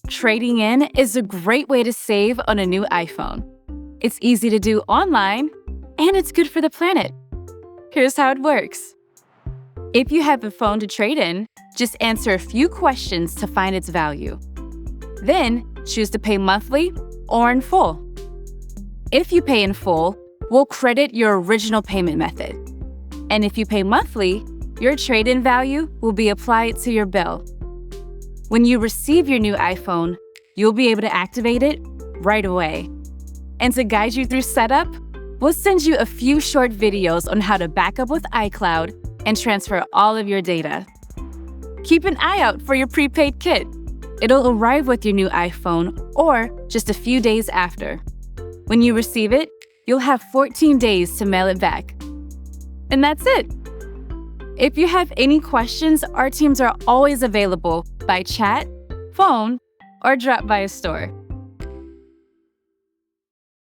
Trading in is a great way to save on a new iPhone. It's easy to do online, and it's good for the planet. Here's how it works. If you have a phone to trade in, just answer a few questions to find its value. Then, choose to pay monthly or in full. If you pay in full, we'll credit your original payment method. And if you pay monthly, your trade-in value will be applied to your bill. When you receive your new iPhone, you'll be able to activate it right away. And to guide you through setup, we'll send you a few short videos on how to back up with iCloud and transfer all of your data. Keep an eye out for your prepaid kit. It'll arrive with your new iPhone or just a few days after. When you receive it, you'll have 14 days to mail it back. And that's it. If you have any questions, our teams are always available by chat, phone, or drop by a store.